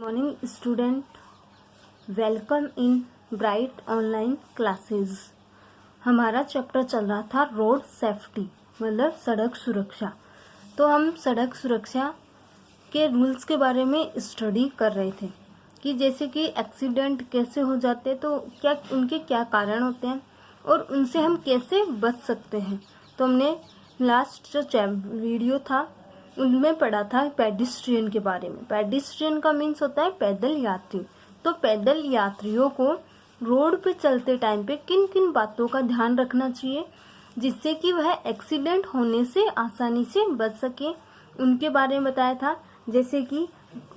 Morning student, welcome in bright online classes. हमारा chapter चल रहा था रोड सेफ्टी, मतलब सड़क सुरक्षा। तो हम सड़क सुरक्षा के रूल्स के बारे में स्टडी कर रहे थे कि जैसे कि एक्सीडेंट कैसे हो जाते हैं, तो क्या उनके क्या कारण होते हैं और उनसे हम कैसे बच सकते हैं। तो हमने लास्ट जो वीडियो था उनमें पढ़ा था पेडिस्ट्रियन के बारे में। पेडिस्ट्रियन का मीन्स होता है पैदल यात्री। तो पैदल यात्रियों को रोड पे चलते टाइम पे किन किन बातों का ध्यान रखना चाहिए जिससे कि वह एक्सीडेंट होने से आसानी से बच सके, उनके बारे में बताया था। जैसे कि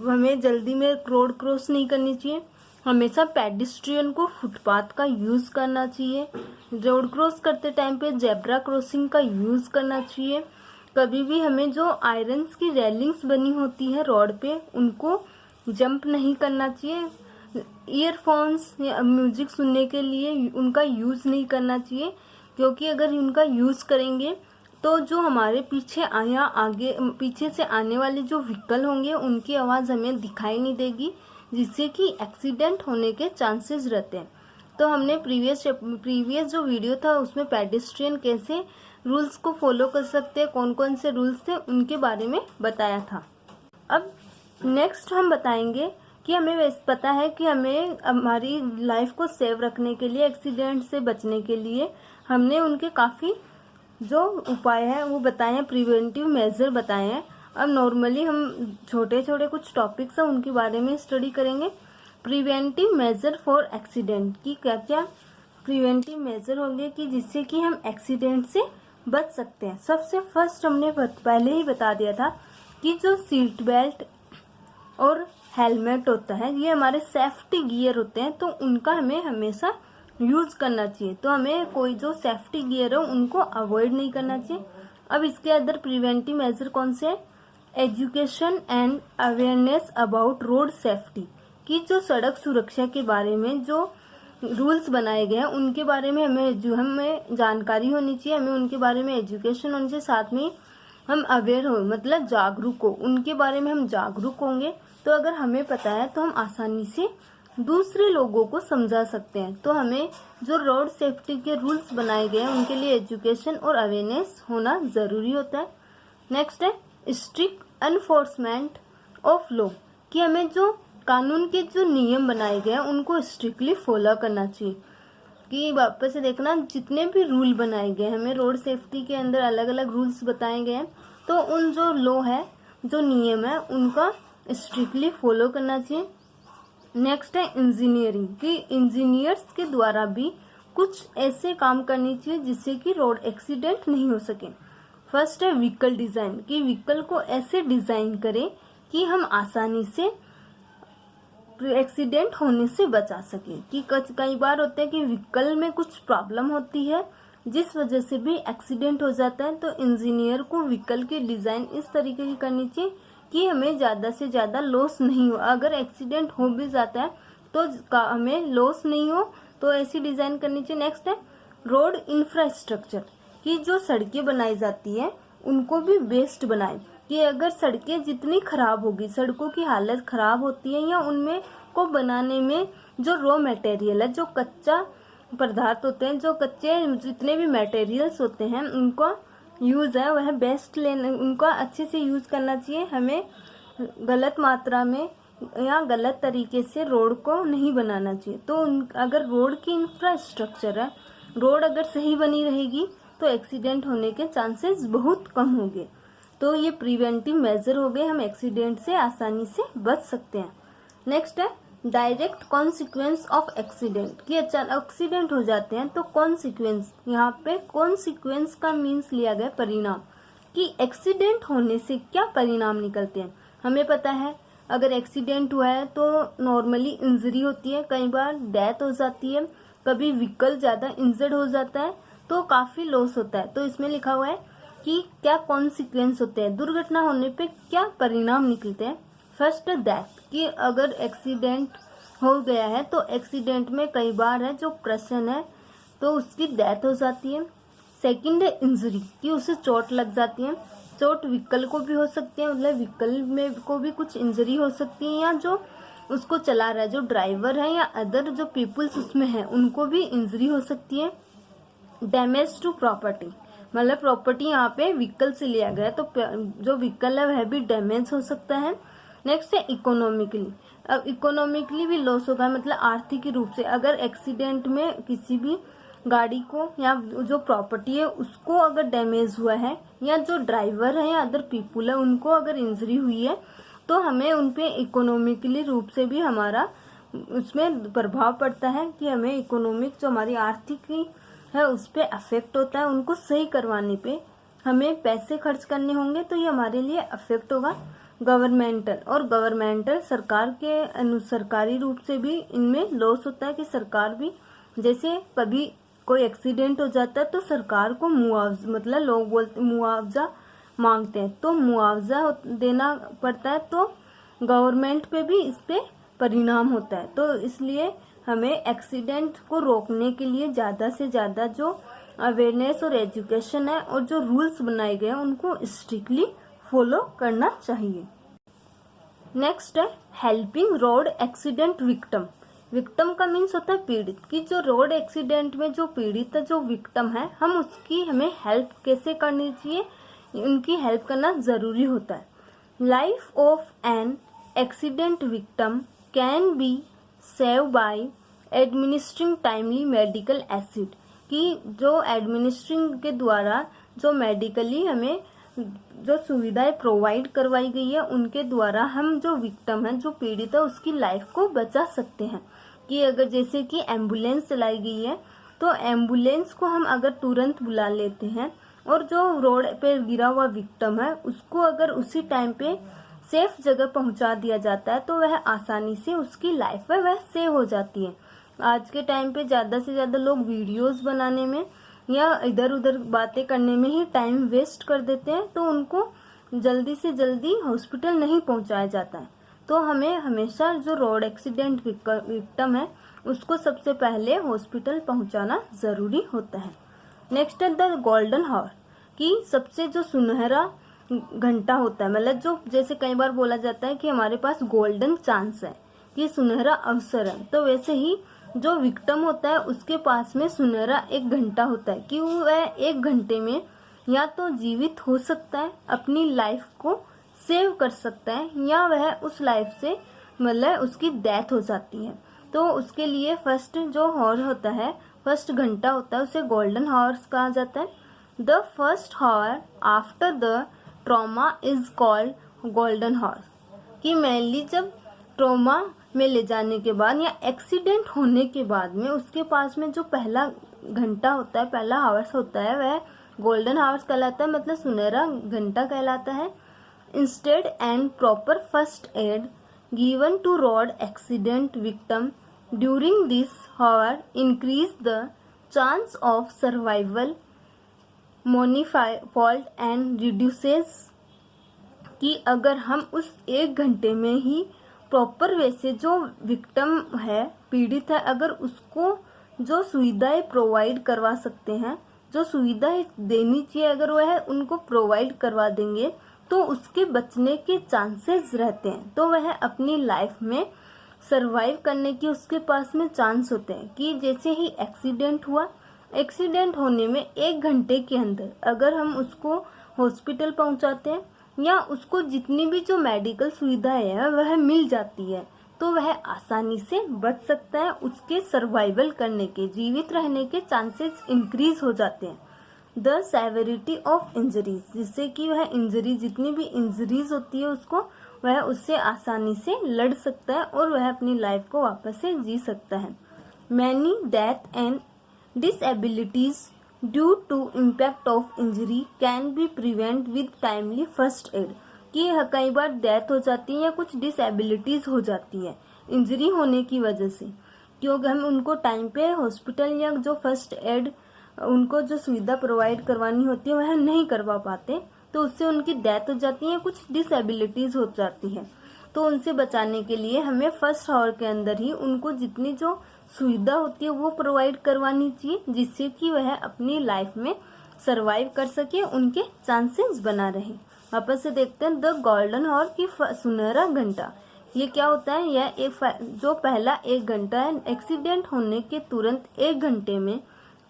हमें जल्दी में रोड क्रॉस नहीं करनी चाहिए, हमेशा पेडिस्ट्रियन को फुटपाथ का यूज़ करना चाहिए, रोड क्रॉस करते टाइम पे जेब्रा क्रॉसिंग का यूज़ करना चाहिए। कभी भी हमें जो आयरन्स की रेलिंग्स बनी होती है रोड पे उनको जंप नहीं करना चाहिए। ईयरफोन्स या म्यूजिक सुनने के लिए उनका यूज़ नहीं करना चाहिए, क्योंकि अगर उनका यूज़ करेंगे तो जो हमारे पीछे या आगे पीछे से आने वाले जो व्हीकल होंगे उनकी आवाज़ हमें दिखाई नहीं देगी, जिससे कि एक्सीडेंट होने के चांसेस रहते हैं। तो हमने प्रीवियस जो वीडियो था उसमें पेडेस्ट्रियन कैसे रूल्स को फॉलो कर सकते हैं, कौन कौन से रूल्स थे उनके बारे में बताया था। अब नेक्स्ट हम बताएंगे कि हमें पता है कि हमें हमारी लाइफ को सेव रखने के लिए, एक्सीडेंट से बचने के लिए हमने उनके काफ़ी जो उपाय हैं वो बताए हैं, प्रिवेंटिव मेजर बताए हैं। अब नॉर्मली हम छोटे छोटे कुछ टॉपिक्स हैं उनके बारे में स्टडी करेंगे। प्रिवेंटिव मेजर फॉर एक्सीडेंट की क्या क्या प्रिवेंटिव मेजर होंगे कि जिससे कि हम एक्सीडेंट से बच सकते हैं। सबसे फर्स्ट हमने पहले ही बता दिया था कि जो सीट बेल्ट और हेलमेट होता है ये हमारे सेफ्टी गियर होते हैं, तो उनका हमें हमेशा यूज़ करना चाहिए। तो हमें कोई जो सेफ्टी गियर है उनको अवॉइड नहीं करना चाहिए। अब इसके अंदर प्रिवेंटिव मेजर कौन से है? Education and awareness about road safety, कि जो सड़क सुरक्षा के बारे में जो रूल्स बनाए गए हैं उनके बारे में हमें जानकारी होनी चाहिए, हमें उनके बारे में एजुकेशन होनी चाहिए, साथ में हम अवेयर हो मतलब जागरूक हो, उनके बारे में हम जागरूक होंगे तो अगर हमें पता है तो हम आसानी से दूसरे लोगों को समझा सकते हैं। तो हमें जो रोड सेफ्टी के रूल्स बनाए गए हैं उनके लिए एजुकेशन और अवेयरनेस होना ज़रूरी होता है। नेक्स्ट है स्ट्रिक्ट एनफोर्समेंट ऑफ लॉ, कि हमें जो कानून के जो नियम बनाए गए हैं उनको स्ट्रिक्टली फॉलो करना चाहिए। कि वापस से देखना, जितने भी रूल बनाए गए हमें रोड सेफ्टी के अंदर अलग अलग रूल्स बताए गए हैं, तो उन जो लॉ है, जो नियम है, उनका स्ट्रिक्टली फॉलो करना चाहिए। नेक्स्ट है इंजीनियरिंग, कि इंजीनियर्स के द्वारा भी कुछ ऐसे काम करनी चाहिए जिससे कि रोड एक्सीडेंट नहीं हो सके। फर्स्ट है व्हीकल डिज़ाइन, कि व्हीकल को ऐसे डिज़ाइन करें कि हम आसानी से एक्सीडेंट होने से बचा सके। कि कई बार होता है कि व्हीकल में कुछ प्रॉब्लम होती है जिस वजह से भी एक्सीडेंट हो जाता है, तो इंजीनियर को व्हीकल की डिज़ाइन इस तरीके की करनी चाहिए कि हमें ज़्यादा से ज़्यादा लॉस नहीं हो। अगर एक्सीडेंट हो भी जाता है तो हमें लॉस नहीं हो, तो ऐसी डिज़ाइन करनी चाहिए। नेक्स्ट है रोड इंफ्रास्ट्रक्चर, कि जो सड़कें बनाई जाती है उनको भी बेस्ट बनाए, कि अगर सड़कें जितनी खराब होगी, सड़कों की हालत खराब होती है या उनमें को बनाने में जो रॉ मटेरियल है, जो कच्चा पदार्थ होते हैं, जो कच्चे जितने भी मटेरियल्स होते हैं उनका यूज़ है वह बेस्ट लेना, उनका अच्छे से यूज़ करना चाहिए। हमें गलत मात्रा में या गलत तरीके से रोड को नहीं बनाना चाहिए। तो अगर रोड की इंफ्रास्ट्रक्चर है, रोड अगर सही बनी रहेगी तो एक्सीडेंट होने के चांसेस बहुत कम होंगे। तो ये प्रिवेंटिव मेजर हो गए, हम एक्सीडेंट से आसानी से बच सकते हैं। नेक्स्ट है डायरेक्ट कॉन्सिक्वेंस ऑफ एक्सीडेंट, कि अचानक एक्सीडेंट हो जाते हैं तो कॉन्सिक्वेंस, यहाँ पे कॉन्सिक्वेंस का मीन्स लिया गया परिणाम, कि एक्सीडेंट होने से क्या परिणाम निकलते हैं। हमें पता है अगर एक्सीडेंट हुआ है तो नॉर्मली इंजरी होती है, कई बार डेथ हो जाती है, कभी व्हीकल ज़्यादा इंजर्ड हो जाता है तो काफ़ी लॉस होता है। तो इसमें लिखा हुआ है कि क्या कॉन्सिक्वेंस होते हैं, दुर्घटना होने पे क्या परिणाम निकलते हैं। फर्स्ट डेथ, कि अगर एक्सीडेंट हो गया है तो एक्सीडेंट में कई बार है जो पर्सन है तो उसकी डेथ हो जाती है। सेकंड है इंजरी, कि उसे चोट लग जाती है, चोट व्हीकल को भी हो सकती है, मतलब व्हीकल में को भी कुछ इंजरी हो सकती है, या जो उसको चला रहा है जो ड्राइवर है या अदर जो पीपल्स उसमें है उनको भी इंजरी हो सकती है। डैमेज टू प्रॉपर्टी, मतलब प्रॉपर्टी यहाँ पे व्हीकल से लिया गया तो जो व्हीकल है वह भी डैमेज हो सकता है। नेक्स्ट है इकोनॉमिकली। अब इकोनॉमिकली भी लॉस होगा, मतलब आर्थिक रूप से अगर एक्सीडेंट में किसी भी गाड़ी को या जो प्रॉपर्टी है उसको अगर डैमेज हुआ है या जो ड्राइवर है या अदर पीपल है उनको अगर इंजरी हुई है तो हमें उन पे इकोनॉमिकली रूप से भी हमारा उसमें प्रभाव पड़ता है कि हमें इकोनॉमिक जो हमारी आर्थिक है उस पर अफेक्ट होता है। उनको सही करवाने पे हमें पैसे खर्च करने होंगे तो ये हमारे लिए अफेक्ट होगा। गवर्नमेंटल, और गवर्नमेंटल सरकार के सरकारी रूप से भी इनमें लॉस होता है कि सरकार भी जैसे कभी कोई एक्सीडेंट हो जाता है तो सरकार को मुआवजा, मतलब लोग बोलते मुआवजा मांगते हैं तो मुआवजा देना पड़ता है, तो गवर्नमेंट पे भी इस पे परिणाम होता है। तो इसलिए हमें एक्सीडेंट को रोकने के लिए ज़्यादा से ज़्यादा जो अवेयरनेस और एजुकेशन है और जो रूल्स बनाए गए हैं उनको स्ट्रिक्टली फॉलो करना चाहिए। नेक्स्ट है helping road accident victim. Victim का मीन्स होता है पीड़ित, कि जो रोड एक्सीडेंट में जो पीड़ित है जो विक्टिम है हम उसकी हमें हेल्प कैसे करनी चाहिए, उनकी हेल्प करना ज़रूरी होता है। Life of an accident victim can be save by administering timely medical acid, कि जो एडमिनिस्ट्रिंग के द्वारा जो मेडिकली हमें जो सुविधाएं प्रोवाइड करवाई गई है उनके द्वारा हम जो विक्टिम है जो पीड़ित है उसकी लाइफ को बचा सकते हैं। कि अगर जैसे कि एम्बुलेंस चलाई गई है तो एम्बुलेंस को हम अगर तुरंत बुला लेते हैं और जो रोड पे गिरा हुआ विक्टिम है उसको अगर उसी टाइम पे सेफ जगह पहुंचा दिया जाता है तो वह आसानी से उसकी लाइफ है वह सेव हो जाती है। आज के टाइम पे ज़्यादा से ज़्यादा लोग वीडियोस बनाने में या इधर उधर बातें करने में ही टाइम वेस्ट कर देते हैं तो उनको जल्दी से जल्दी हॉस्पिटल नहीं पहुंचाया जाता है। तो हमें हमेशा जो रोड एक्सीडेंट विक्टिम है उसको सबसे पहले हॉस्पिटल पहुंचाना ज़रूरी होता है। नेक्स्ट है द गोल्डन हॉर, कि सबसे जो सुनहरा घंटा होता है, मतलब जो जैसे कई बार बोला जाता है कि हमारे पास गोल्डन चांस है, कि सुनहरा अवसर है, तो वैसे ही जो विक्टिम होता है उसके पास में सुनहरा एक घंटा होता है कि वह एक घंटे में या तो जीवित हो सकता है, अपनी लाइफ को सेव कर सकता है, या वह उस लाइफ से मतलब उसकी डेथ हो जाती है। तो उसके लिए फर्स्ट जो हॉर होता है, फर्स्ट घंटा होता है उसे गोल्डन हॉर्स कहा जाता है। The first hour after the trauma is called golden hours, कि मेनली जब ट्रॉमा में ले जाने के बाद या एक्सीडेंट होने के बाद में उसके पास में जो पहला घंटा होता है, पहला हावर्स होता है, वह गोल्डन हावर्स कहलाता है, मतलब सुनहरा घंटा कहलाता है। Instead and proper first aid given to road accident victim during this hour increase the chance of survival manifold and reduces, कि अगर हम उस एक घंटे में ही प्रॉपर वे से जो विक्टिम है पीड़ित है अगर उसको जो सुविधाएं प्रोवाइड करवा सकते हैं, जो सुविधाएं देनी चाहिए अगर वह उनको प्रोवाइड करवा देंगे तो उसके बचने के चांसेस रहते हैं, तो वह अपनी लाइफ में सरवाइव करने की उसके पास में चांस होते हैं। कि जैसे ही एक्सीडेंट हुआ, एक्सीडेंट होने में एक घंटे के अंदर अगर हम उसको हॉस्पिटल पहुंचाते हैं या उसको जितनी भी जो मेडिकल सुविधाएं है वह मिल जाती है तो वह आसानी से बच सकता है, उसके सर्वाइवल करने के, जीवित रहने के चांसेस इंक्रीज हो जाते हैं। द सेवेरिटी ऑफ इंजरीज, जिससे कि वह इंजरी जितनी भी इंजरीज होती है उसको वह उससे आसानी से लड़ सकता है और वह अपनी लाइफ को वापस से जी सकता है। Many death and disabilities due to impact of injury can be prevent with timely first aid, कि कई बार डेथ हो जाती है या कुछ डिसएबिलिटीज हो जाती है इंजरी होने की वजह से, क्योंकि हम उनको टाइम पे हॉस्पिटल या जो फर्स्ट एड उनको जो सुविधा प्रोवाइड करवानी होती है वह नहीं करवा पाते तो उससे उनकी डेथ हो जाती है, कुछ डिसएबिलिटीज हो जाती है। तो उनसे बचाने के लिए हमें फर्स्ट आवर के अंदर ही उनको जितनी जो सुविधा होती है वो प्रोवाइड करवानी चाहिए, जिससे कि वह अपनी लाइफ में सरवाइव कर सके, उनके चांसेस बना रहे। वापस से देखते हैं द गोल्डन हॉर की सुनहरा घंटा, ये क्या होता है, यह जो पहला 1 घंटा है, एक्सीडेंट होने के तुरंत 1 घंटे में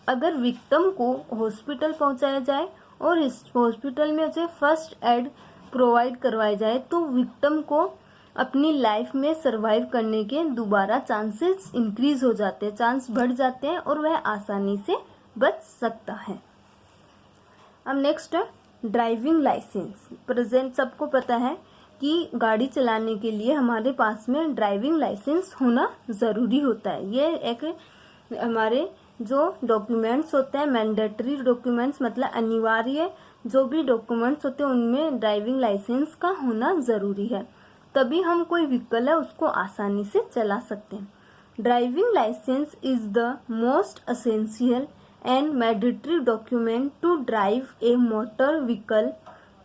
अगर विक्टिम को हॉस्पिटल पहुंचाया जाए और इस हॉस्पिटल में उसे फर्स्ट एड प्रोवाइड करवाया जाए तो विक्टिम को अपनी लाइफ में सरवाइव करने के दोबारा चांसेस इंक्रीज हो जाते हैं, चांस बढ़ जाते हैं और वह आसानी से बच सकता है। अब नेक्स्ट ड्राइविंग लाइसेंस। प्रेजेंट सबको पता है कि गाड़ी चलाने के लिए हमारे पास में ड्राइविंग लाइसेंस होना ज़रूरी होता है। ये एक हमारे जो डॉक्यूमेंट्स होते हैं, मैंडेटरी डॉक्यूमेंट्स, मतलब अनिवार्य जो भी डॉक्यूमेंट्स होते हैं उनमें ड्राइविंग लाइसेंस का होना ज़रूरी है, तभी हम कोई व्हीकल है उसको आसानी से चला सकते हैं। Driving licence is the most essential and mandatory document to drive a motor vehicle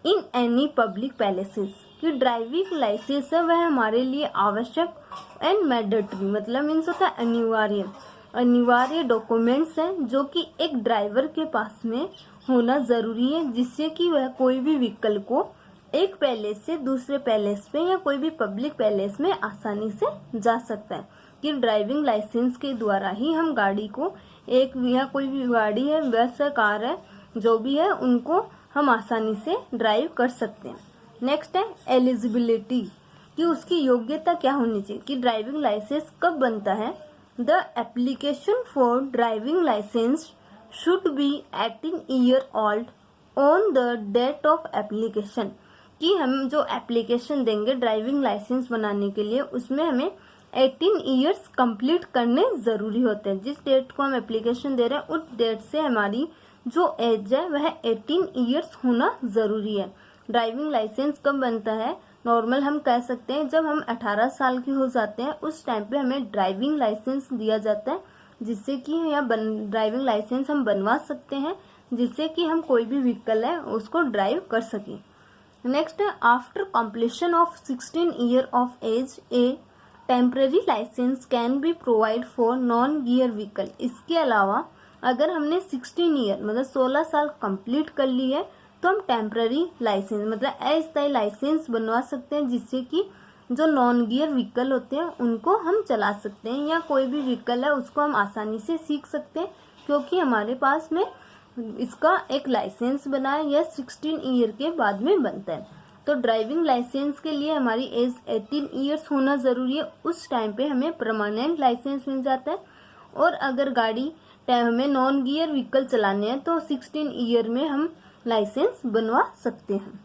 in any public places. कि ड्राइविंग लाइसेंस है वह हमारे लिए आवश्यक एंड मैंडेटरी मतलब मीन्स होता है अनिवार्य डॉक्यूमेंट्स हैं जो कि एक ड्राइवर के पास में होना ज़रूरी है, जिससे कि वह कोई भी व्हीकल को एक पैलेस से दूसरे पैलेस पे या कोई भी पब्लिक पैलेस में आसानी से जा सकता है। कि ड्राइविंग लाइसेंस के द्वारा ही हम गाड़ी को एक या कोई भी गाड़ी है, बस है, कार है, जो भी है उनको हम आसानी से ड्राइव कर सकते हैं। नेक्स्ट है एलिजिबिलिटी, कि उसकी योग्यता क्या होनी चाहिए, कि ड्राइविंग लाइसेंस कब बनता है। The application for driving licence should be 18 year old on the date of application. कि हम जो एप्लीकेशन देंगे ड्राइविंग लाइसेंस बनाने के लिए उसमें हमें 18 ईयर्स कंप्लीट करने ज़रूरी होते हैं। जिस डेट को हम एप्लीकेशन दे रहे हैं उस डेट से हमारी जो एज है वह 18 ईयर्स होना ज़रूरी है। ड्राइविंग लाइसेंस कब बनता है, नॉर्मल हम कह सकते हैं जब हम 18 साल के हो जाते हैं उस टाइम पे हमें ड्राइविंग लाइसेंस दिया जाता है, जिससे कि ड्राइविंग लाइसेंस हम बनवा सकते हैं, जिससे कि हम कोई भी व्हीकल है उसको ड्राइव कर सकें। नेक्स्ट है after completion of 16 year of age a temporary licence can be provide for non gear vehicle. इसके अलावा अगर हमने 16 ईयर मतलब 16 साल कंप्लीट कर ली है तो हम टेम्पररी लाइसेंस मतलब अस्थायी लाइसेंस बनवा सकते हैं, जिससे कि जो नॉन गियर व्हीकल होते हैं उनको हम चला सकते हैं या कोई भी व्हीकल है उसको हम आसानी से सीख सकते हैं, क्योंकि हमारे पास में इसका एक लाइसेंस बना है। यह 16 ईयर के बाद में बनता है। तो ड्राइविंग लाइसेंस के लिए हमारी एज 18 ईयर्स होना ज़रूरी है, उस टाइम पे हमें परमानेंट लाइसेंस मिल जाता है। और अगर गाड़ी हमें नॉन गियर व्हीकल चलाने हैं तो 16 ईयर में हम लाइसेंस बनवा सकते हैं।